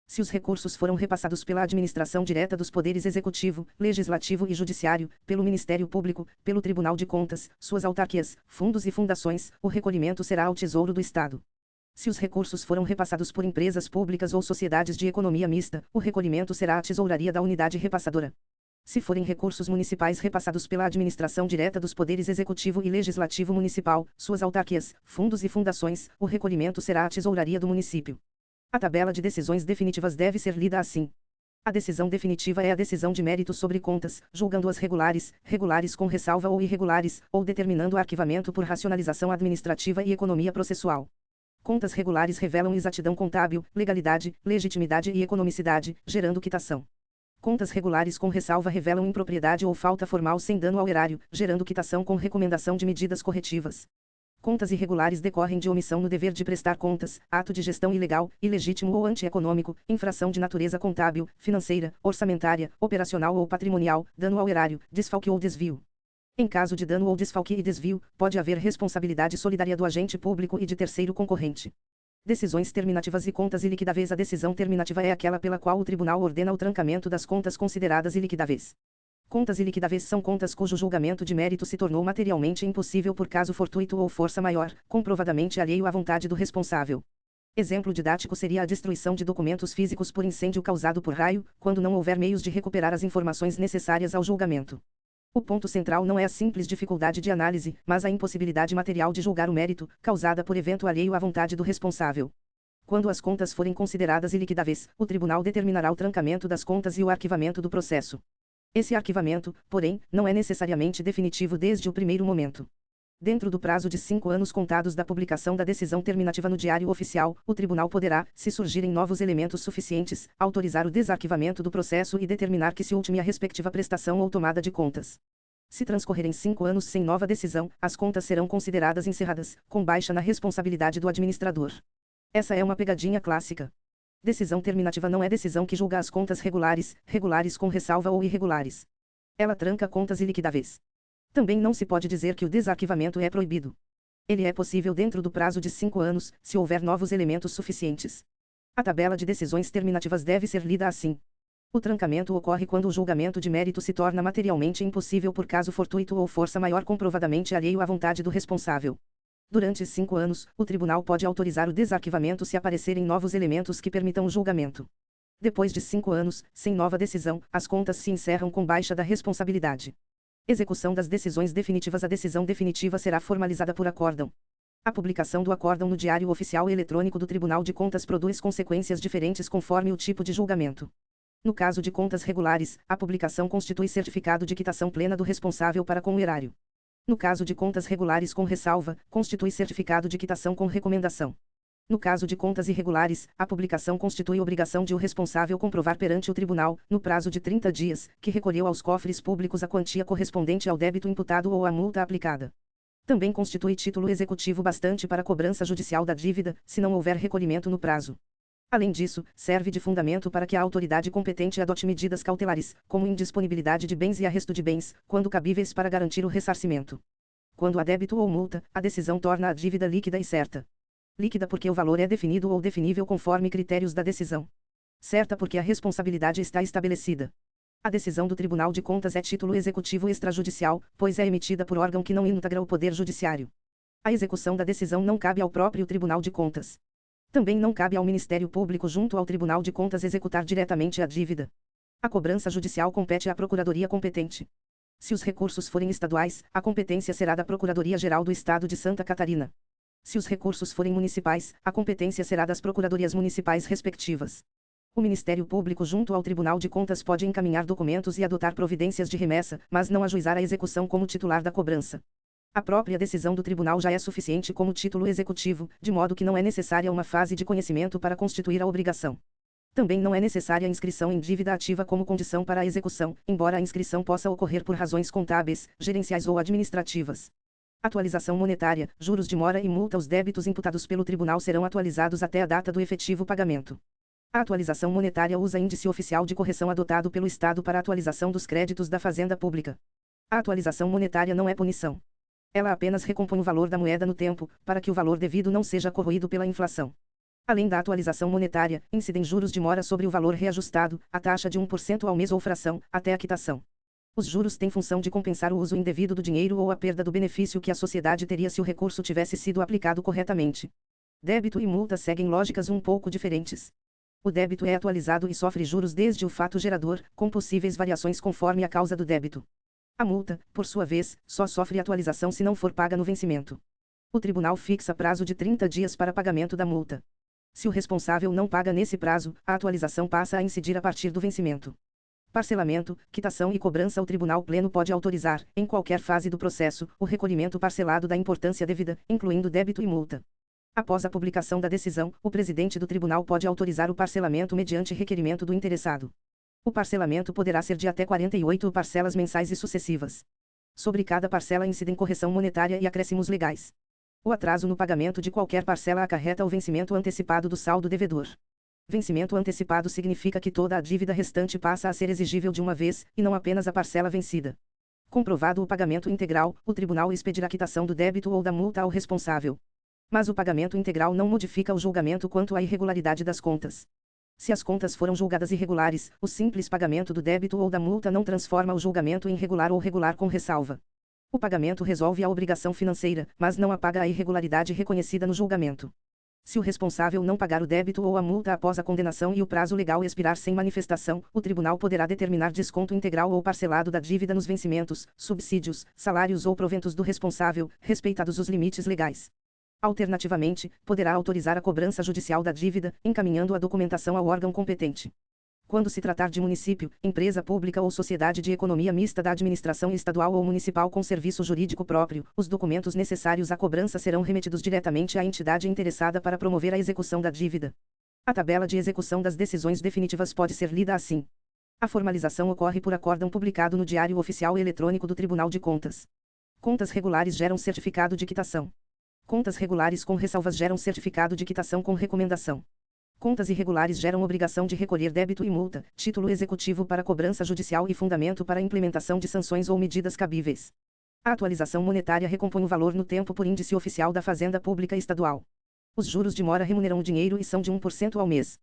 Se os recursos foram repassados pela administração direta dos poderes executivo, legislativo e judiciário, pelo Ministério Público, pelo Tribunal de Contas, suas autarquias, fundos e fundações, o recolhimento será ao Tesouro do Estado. Se os recursos foram repassados por empresas públicas ou sociedades de economia mista, o recolhimento será à tesouraria da unidade repassadora. Se forem recursos municipais repassados pela administração direta dos poderes executivo e legislativo municipal, suas autarquias, fundos e fundações, o recolhimento será à tesouraria do município. A tabela de decisões definitivas deve ser lida assim. A decisão definitiva é a decisão de mérito sobre contas, julgando-as regulares, regulares com ressalva ou irregulares, ou determinando arquivamento por racionalização administrativa e economia processual. Contas regulares revelam exatidão contábil, legalidade, legitimidade e economicidade, gerando quitação. Contas regulares com ressalva revelam impropriedade ou falta formal sem dano ao erário, gerando quitação com recomendação de medidas corretivas. Contas irregulares decorrem de omissão no dever de prestar contas, ato de gestão ilegal, ilegítimo ou antieconômico, infração de natureza contábil, financeira, orçamentária, operacional ou patrimonial, dano ao erário, desfalque ou desvio. Em caso de dano ou desfalque e desvio, pode haver responsabilidade solidária do agente público e de terceiro concorrente. Decisões terminativas e contas iliquidáveis. A decisão terminativa é aquela pela qual o tribunal ordena o trancamento das contas consideradas iliquidáveis. Contas iliquidáveis são contas cujo julgamento de mérito se tornou materialmente impossível por caso fortuito ou força maior, comprovadamente alheio à vontade do responsável. Exemplo didático seria a destruição de documentos físicos por incêndio causado por raio, quando não houver meios de recuperar as informações necessárias ao julgamento. O ponto central não é a simples dificuldade de análise, mas a impossibilidade material de julgar o mérito, causada por evento alheio à vontade do responsável. Quando as contas forem consideradas iliquidáveis, o tribunal determinará o trancamento das contas e o arquivamento do processo. Esse arquivamento, porém, não é necessariamente definitivo desde o primeiro momento. Dentro do prazo de 5 anos contados da publicação da decisão terminativa no Diário Oficial, o tribunal poderá, se surgirem novos elementos suficientes, autorizar o desarquivamento do processo e determinar que se ultime a respectiva prestação ou tomada de contas. Se transcorrerem 5 anos sem nova decisão, as contas serão consideradas encerradas, com baixa na responsabilidade do administrador. Essa é uma pegadinha clássica. Decisão terminativa não é decisão que julga as contas regulares, regulares com ressalva ou irregulares. Ela tranca contas iliquidáveis. Também não se pode dizer que o desarquivamento é proibido. Ele é possível dentro do prazo de 5 anos, se houver novos elementos suficientes. A tabela de decisões terminativas deve ser lida assim. O trancamento ocorre quando o julgamento de mérito se torna materialmente impossível por caso fortuito ou força maior comprovadamente alheio à vontade do responsável. Durante 5 anos, o tribunal pode autorizar o desarquivamento se aparecerem novos elementos que permitam o julgamento. Depois de 5 anos, sem nova decisão, as contas se encerram com baixa da responsabilidade. Execução das decisões definitivas. A decisão definitiva será formalizada por acórdão. A publicação do acórdão no Diário Oficial Eletrônico do Tribunal de Contas produz consequências diferentes conforme o tipo de julgamento. No caso de contas regulares, a publicação constitui certificado de quitação plena do responsável para com o erário. No caso de contas regulares com ressalva, constitui certificado de quitação com recomendação. No caso de contas irregulares, a publicação constitui obrigação de o responsável comprovar perante o tribunal, no prazo de 30 dias, que recolheu aos cofres públicos a quantia correspondente ao débito imputado ou à multa aplicada. Também constitui título executivo bastante para a cobrança judicial da dívida, se não houver recolhimento no prazo. Além disso, serve de fundamento para que a autoridade competente adote medidas cautelares, como indisponibilidade de bens e arresto de bens, quando cabíveis para garantir o ressarcimento. Quando há débito ou multa, a decisão torna a dívida líquida e certa. Líquida porque o valor é definido ou definível conforme critérios da decisão. Certa porque a responsabilidade está estabelecida. A decisão do Tribunal de Contas é título executivo extrajudicial, pois é emitida por órgão que não integra o Poder Judiciário. A execução da decisão não cabe ao próprio Tribunal de Contas. Também não cabe ao Ministério Público junto ao Tribunal de Contas executar diretamente a dívida. A cobrança judicial compete à Procuradoria competente. Se os recursos forem estaduais, a competência será da Procuradoria-Geral do Estado de Santa Catarina. Se os recursos forem municipais, a competência será das procuradorias municipais respectivas. O Ministério Público junto ao Tribunal de Contas pode encaminhar documentos e adotar providências de remessa, mas não ajuizar a execução como titular da cobrança. A própria decisão do tribunal já é suficiente como título executivo, de modo que não é necessária uma fase de conhecimento para constituir a obrigação. Também não é necessária a inscrição em dívida ativa como condição para a execução, embora a inscrição possa ocorrer por razões contábeis, gerenciais ou administrativas. Atualização monetária, juros de mora e multa. Os débitos imputados pelo tribunal serão atualizados até a data do efetivo pagamento. A atualização monetária usa índice oficial de correção adotado pelo Estado para a atualização dos créditos da Fazenda Pública. A atualização monetária não é punição. Ela apenas recompõe o valor da moeda no tempo, para que o valor devido não seja corroído pela inflação. Além da atualização monetária, incidem juros de mora sobre o valor reajustado, a taxa de 1% ao mês ou fração, até a quitação. Os juros têm função de compensar o uso indevido do dinheiro ou a perda do benefício que a sociedade teria se o recurso tivesse sido aplicado corretamente. Débito e multa seguem lógicas um pouco diferentes. O débito é atualizado e sofre juros desde o fato gerador, com possíveis variações conforme a causa do débito. A multa, por sua vez, só sofre atualização se não for paga no vencimento. O tribunal fixa prazo de 30 dias para pagamento da multa. Se o responsável não paga nesse prazo, a atualização passa a incidir a partir do vencimento. Parcelamento, quitação e cobrança. O Tribunal Pleno pode autorizar, em qualquer fase do processo, o recolhimento parcelado da importância devida, incluindo débito e multa. Após a publicação da decisão, o presidente do tribunal pode autorizar o parcelamento mediante requerimento do interessado. O parcelamento poderá ser de até 48 parcelas mensais e sucessivas. Sobre cada parcela incidem correção monetária e acréscimos legais. O atraso no pagamento de qualquer parcela acarreta o vencimento antecipado do saldo devedor. Vencimento antecipado significa que toda a dívida restante passa a ser exigível de uma vez, e não apenas a parcela vencida. Comprovado o pagamento integral, o tribunal expedirá a quitação do débito ou da multa ao responsável. Mas o pagamento integral não modifica o julgamento quanto à irregularidade das contas. Se as contas foram julgadas irregulares, o simples pagamento do débito ou da multa não transforma o julgamento em regular ou regular com ressalva. O pagamento resolve a obrigação financeira, mas não apaga a irregularidade reconhecida no julgamento. Se o responsável não pagar o débito ou a multa após a condenação e o prazo legal expirar sem manifestação, o tribunal poderá determinar desconto integral ou parcelado da dívida nos vencimentos, subsídios, salários ou proventos do responsável, respeitados os limites legais. Alternativamente, poderá autorizar a cobrança judicial da dívida, encaminhando a documentação ao órgão competente. Quando se tratar de município, empresa pública ou sociedade de economia mista da administração estadual ou municipal com serviço jurídico próprio, os documentos necessários à cobrança serão remetidos diretamente à entidade interessada para promover a execução da dívida. A tabela de execução das decisões definitivas pode ser lida assim. A formalização ocorre por acórdão publicado no Diário Oficial Eletrônico do Tribunal de Contas. Contas regulares geram certificado de quitação. Contas regulares com ressalvas geram certificado de quitação com recomendação. Contas irregulares geram obrigação de recolher débito e multa, título executivo para cobrança judicial e fundamento para a implementação de sanções ou medidas cabíveis. A atualização monetária recompõe o valor no tempo por índice oficial da Fazenda Pública Estadual. Os juros de mora remuneram o dinheiro e são de 1% ao mês.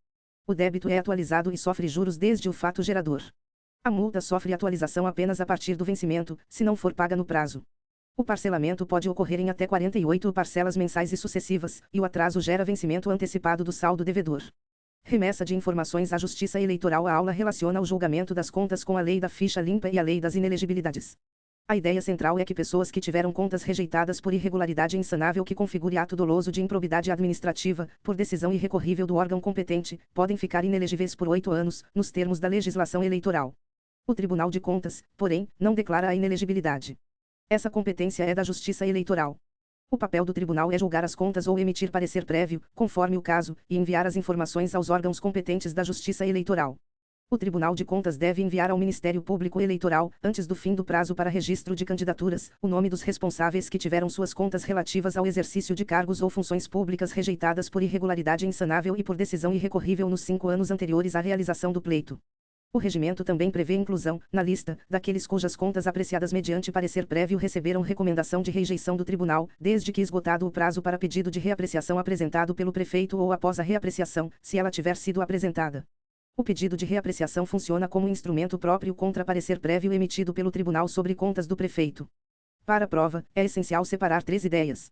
O débito é atualizado e sofre juros desde o fato gerador. A multa sofre atualização apenas a partir do vencimento, se não for paga no prazo. O parcelamento pode ocorrer em até 48 parcelas mensais e sucessivas, e o atraso gera vencimento antecipado do saldo devedor. Remessa de informações à Justiça Eleitoral. A aula relaciona o julgamento das contas com a Lei da Ficha Limpa e a Lei das Inelegibilidades. A ideia central é que pessoas que tiveram contas rejeitadas por irregularidade insanável que configure ato doloso de improbidade administrativa, por decisão irrecorrível do órgão competente, podem ficar inelegíveis por 8 anos, nos termos da legislação eleitoral. O Tribunal de Contas, porém, não declara a inelegibilidade. Essa competência é da Justiça Eleitoral. O papel do tribunal é julgar as contas ou emitir parecer prévio, conforme o caso, e enviar as informações aos órgãos competentes da Justiça Eleitoral. O Tribunal de Contas deve enviar ao Ministério Público Eleitoral, antes do fim do prazo para registro de candidaturas, o nome dos responsáveis que tiveram suas contas relativas ao exercício de cargos ou funções públicas rejeitadas por irregularidade insanável e por decisão irrecorrível nos 5 anos anteriores à realização do pleito. O regimento também prevê inclusão, na lista, daqueles cujas contas apreciadas mediante parecer prévio receberam recomendação de rejeição do tribunal, desde que esgotado o prazo para pedido de reapreciação apresentado pelo prefeito ou após a reapreciação, se ela tiver sido apresentada. O pedido de reapreciação funciona como instrumento próprio contra parecer prévio emitido pelo tribunal sobre contas do prefeito. Para a prova, é essencial separar 3 ideias.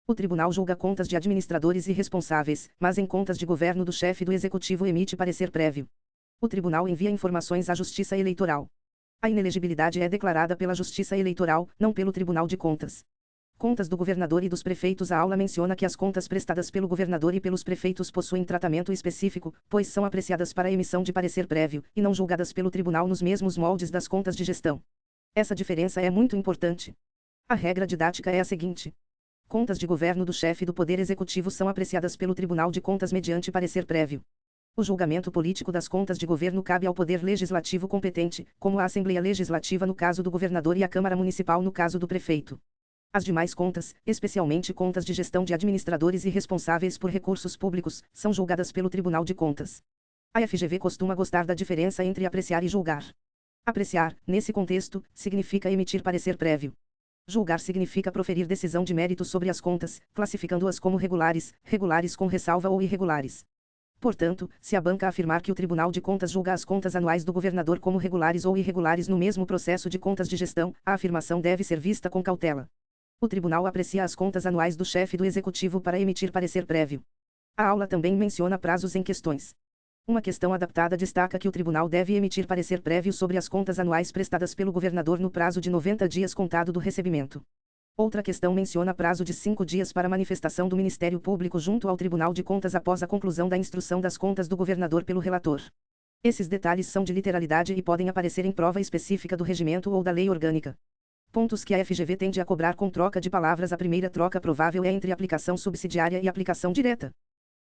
O tribunal julga contas de administradores e responsáveis, mas em contas de governo do chefe do executivo emite parecer prévio. O tribunal envia informações à Justiça Eleitoral. A inelegibilidade é declarada pela Justiça Eleitoral, não pelo Tribunal de Contas. Contas do governador e dos prefeitos. A aula menciona que as contas prestadas pelo governador e pelos prefeitos possuem tratamento específico, pois são apreciadas para a emissão de parecer prévio, e não julgadas pelo tribunal nos mesmos moldes das contas de gestão. Essa diferença é muito importante. A regra didática é a seguinte: contas de governo do chefe do Poder Executivo são apreciadas pelo Tribunal de Contas mediante parecer prévio. O julgamento político das contas de governo cabe ao Poder Legislativo competente, como a Assembleia Legislativa no caso do governador e a Câmara Municipal no caso do prefeito. As demais contas, especialmente contas de gestão de administradores e responsáveis por recursos públicos, são julgadas pelo Tribunal de Contas. A FGV costuma gostar da diferença entre apreciar e julgar. Apreciar, nesse contexto, significa emitir parecer prévio. Julgar significa proferir decisão de mérito sobre as contas, classificando-as como regulares, regulares com ressalva ou irregulares. Portanto, se a banca afirmar que o Tribunal de Contas julga as contas anuais do governador como regulares ou irregulares no mesmo processo de contas de gestão, a afirmação deve ser vista com cautela. O tribunal aprecia as contas anuais do chefe do executivo para emitir parecer prévio. A aula também menciona prazos em questões. Uma questão adaptada destaca que o tribunal deve emitir parecer prévio sobre as contas anuais prestadas pelo governador no prazo de 90 dias contado do recebimento. Outra questão menciona prazo de 5 dias para manifestação do Ministério Público junto ao Tribunal de Contas após a conclusão da instrução das contas do governador pelo relator. Esses detalhes são de literalidade e podem aparecer em prova específica do regimento ou da lei orgânica. Pontos que a FGV tende a cobrar com troca de palavras. A primeira troca provável é entre aplicação subsidiária e aplicação direta.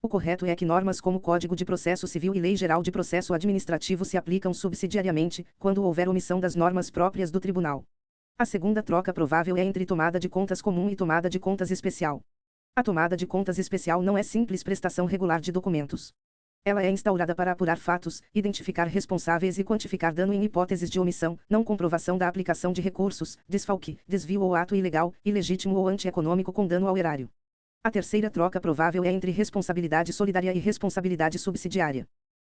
O correto é que normas como Código de Processo Civil e Lei Geral de Processo Administrativo se aplicam subsidiariamente, quando houver omissão das normas próprias do tribunal. A segunda troca provável é entre tomada de contas comum e tomada de contas especial. A tomada de contas especial não é simples prestação regular de documentos. Ela é instaurada para apurar fatos, identificar responsáveis e quantificar dano em hipóteses de omissão, não comprovação da aplicação de recursos, desfalque, desvio ou ato ilegal, ilegítimo ou antieconômico com dano ao erário. A terceira troca provável é entre responsabilidade solidária e responsabilidade subsidiária.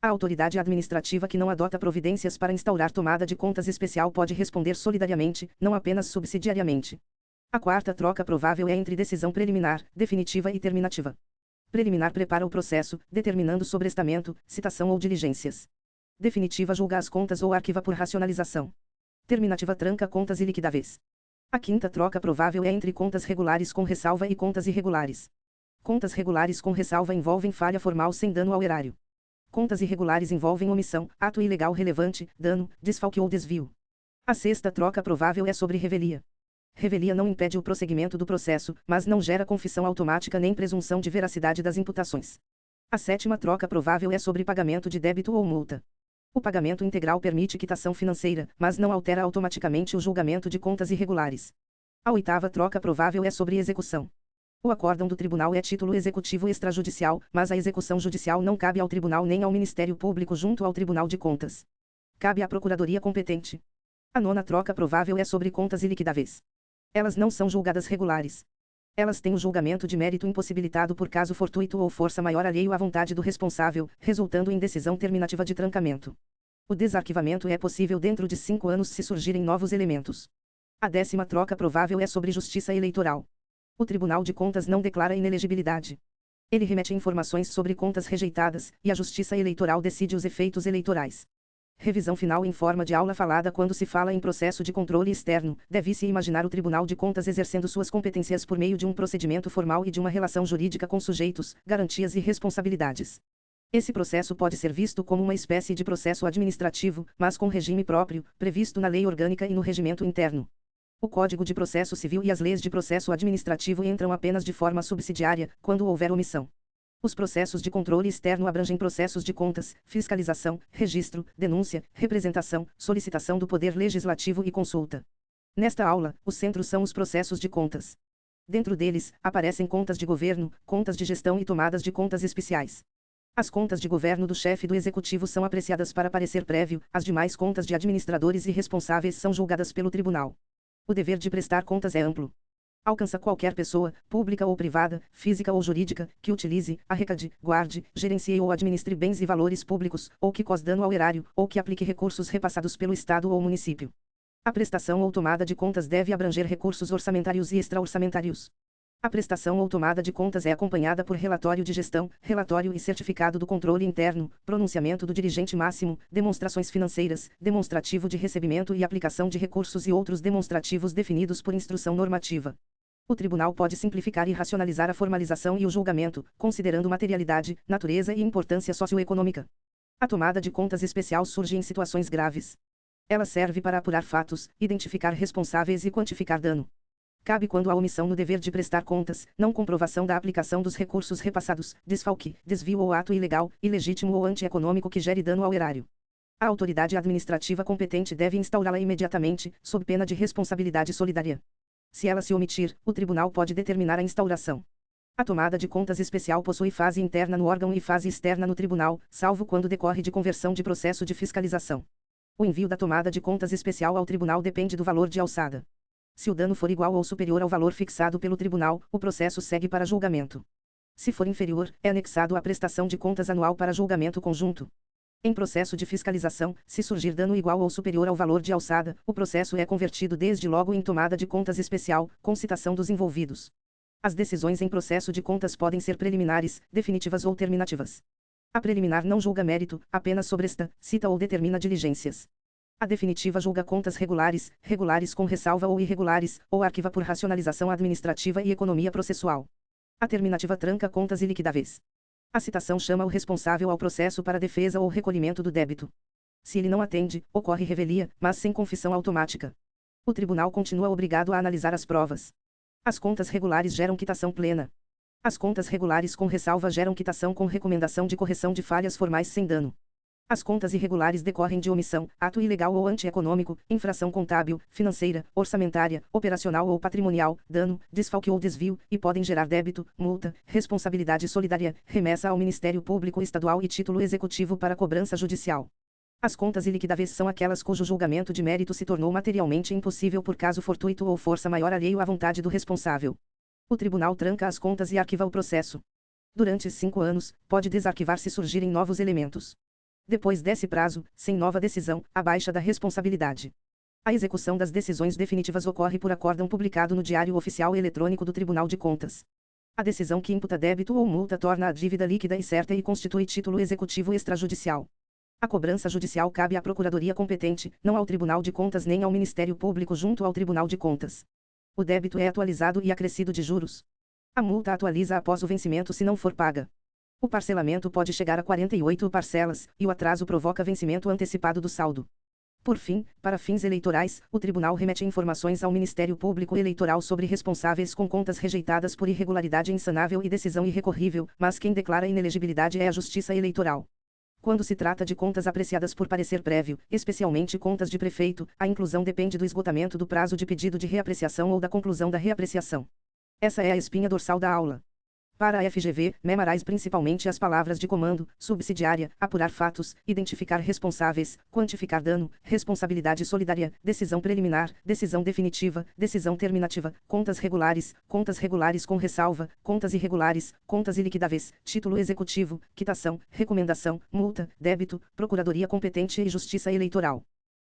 A autoridade administrativa que não adota providências para instaurar tomada de contas especial pode responder solidariamente, não apenas subsidiariamente. A quarta troca provável é entre decisão preliminar, definitiva e terminativa. Preliminar prepara o processo, determinando sobrestamento, citação ou diligências. Definitiva julga as contas ou arquiva por racionalização. Terminativa tranca contas iliquidáveis. A quinta troca provável é entre contas regulares com ressalva e contas irregulares. Contas regulares com ressalva envolvem falha formal sem dano ao erário. Contas irregulares envolvem omissão, ato ilegal relevante, dano, desfalque ou desvio. A sexta troca provável é sobre revelia. Revelia não impede o prosseguimento do processo, mas não gera confissão automática nem presunção de veracidade das imputações. A sétima troca provável é sobre pagamento de débito ou multa. O pagamento integral permite quitação financeira, mas não altera automaticamente o julgamento de contas irregulares. A oitava troca provável é sobre execução. O acórdão do tribunal é título executivo extrajudicial, mas a execução judicial não cabe ao tribunal nem ao Ministério Público junto ao Tribunal de Contas. Cabe à Procuradoria competente. A nona troca provável é sobre contas iliquidáveis. Elas não são julgadas regulares. Elas têm o julgamento de mérito impossibilitado por caso fortuito ou força maior alheio à vontade do responsável, resultando em decisão terminativa de trancamento. O desarquivamento é possível dentro de 5 anos se surgirem novos elementos. A 10ª troca provável é sobre justiça eleitoral. O Tribunal de Contas não declara inelegibilidade. Ele remete informações sobre contas rejeitadas, e a Justiça Eleitoral decide os efeitos eleitorais. Revisão final em forma de aula falada. Quando se fala em processo de controle externo, deve-se imaginar o Tribunal de Contas exercendo suas competências por meio de um procedimento formal e de uma relação jurídica com sujeitos, garantias e responsabilidades. Esse processo pode ser visto como uma espécie de processo administrativo, mas com regime próprio, previsto na lei orgânica e no regimento interno. O Código de Processo Civil e as leis de processo administrativo entram apenas de forma subsidiária, quando houver omissão. Os processos de controle externo abrangem processos de contas, fiscalização, registro, denúncia, representação, solicitação do Poder Legislativo e consulta. Nesta aula, o centro são os processos de contas. Dentro deles, aparecem contas de governo, contas de gestão e tomadas de contas especiais. As contas de governo do chefe do executivo são apreciadas para parecer prévio, as demais contas de administradores e responsáveis são julgadas pelo tribunal. O dever de prestar contas é amplo. Alcança qualquer pessoa, pública ou privada, física ou jurídica, que utilize, arrecade, guarde, gerencie ou administre bens e valores públicos, ou que cause dano ao erário, ou que aplique recursos repassados pelo Estado ou município. A prestação ou tomada de contas deve abranger recursos orçamentários e extra-orçamentários. A prestação ou tomada de contas é acompanhada por relatório de gestão, relatório e certificado do controle interno, pronunciamento do dirigente máximo, demonstrações financeiras, demonstrativo de recebimento e aplicação de recursos e outros demonstrativos definidos por instrução normativa. O tribunal pode simplificar e racionalizar a formalização e o julgamento, considerando materialidade, natureza e importância socioeconômica. A tomada de contas especial surge em situações graves. Ela serve para apurar fatos, identificar responsáveis e quantificar dano. Cabe quando há omissão no dever de prestar contas, não comprovação da aplicação dos recursos repassados, desfalque, desvio ou ato ilegal, ilegítimo ou antieconômico que gere dano ao erário. A autoridade administrativa competente deve instaurá-la imediatamente, sob pena de responsabilidade solidária. Se ela se omitir, o tribunal pode determinar a instauração. A tomada de contas especial possui fase interna no órgão e fase externa no tribunal, salvo quando decorre de conversão de processo de fiscalização. O envio da tomada de contas especial ao tribunal depende do valor de alçada. Se o dano for igual ou superior ao valor fixado pelo tribunal, o processo segue para julgamento. Se for inferior, é anexado à prestação de contas anual para julgamento conjunto. Em processo de fiscalização, se surgir dano igual ou superior ao valor de alçada, o processo é convertido desde logo em tomada de contas especial, com citação dos envolvidos. As decisões em processo de contas podem ser preliminares, definitivas ou terminativas. A preliminar não julga mérito, apenas sobresta, cita ou determina diligências. A definitiva julga contas regulares, regulares com ressalva ou irregulares, ou arquiva por racionalização administrativa e economia processual. A terminativa tranca contas iliquidáveis. A citação chama o responsável ao processo para defesa ou recolhimento do débito. Se ele não atende, ocorre revelia, mas sem confissão automática. O tribunal continua obrigado a analisar as provas. As contas regulares geram quitação plena. As contas regulares com ressalva geram quitação com recomendação de correção de falhas formais sem dano. As contas irregulares decorrem de omissão, ato ilegal ou antieconômico, infração contábil, financeira, orçamentária, operacional ou patrimonial, dano, desfalque ou desvio, e podem gerar débito, multa, responsabilidade solidária, remessa ao Ministério Público Estadual e título executivo para cobrança judicial. As contas iliquidáveis são aquelas cujo julgamento de mérito se tornou materialmente impossível por caso fortuito ou força maior alheio à vontade do responsável. O tribunal tranca as contas e arquiva o processo. Durante 5 anos, pode desarquivar se surgirem novos elementos. Depois desse prazo, sem nova decisão, a baixa da responsabilidade. A execução das decisões definitivas ocorre por acórdão publicado no Diário Oficial Eletrônico do Tribunal de Contas. A decisão que imputa débito ou multa torna a dívida líquida e certa e constitui título executivo extrajudicial. A cobrança judicial cabe à Procuradoria competente, não ao Tribunal de Contas nem ao Ministério Público junto ao Tribunal de Contas. O débito é atualizado e acrescido de juros. A multa atualiza após o vencimento se não for paga. O parcelamento pode chegar a 48 parcelas, e o atraso provoca vencimento antecipado do saldo. Por fim, para fins eleitorais, o tribunal remete informações ao Ministério Público Eleitoral sobre responsáveis com contas rejeitadas por irregularidade insanável e decisão irrecorrível, mas quem declara inelegibilidade é a Justiça Eleitoral. Quando se trata de contas apreciadas por parecer prévio, especialmente contas de prefeito, a inclusão depende do esgotamento do prazo de pedido de reapreciação ou da conclusão da reapreciação. Essa é a espinha dorsal da aula. Para a FGV, memarás principalmente as palavras de comando, subsidiária, apurar fatos, identificar responsáveis, quantificar dano, responsabilidade solidária, decisão preliminar, decisão definitiva, decisão terminativa, contas regulares com ressalva, contas irregulares, contas iliquidáveis, título executivo, quitação, recomendação, multa, débito, procuradoria competente e justiça eleitoral.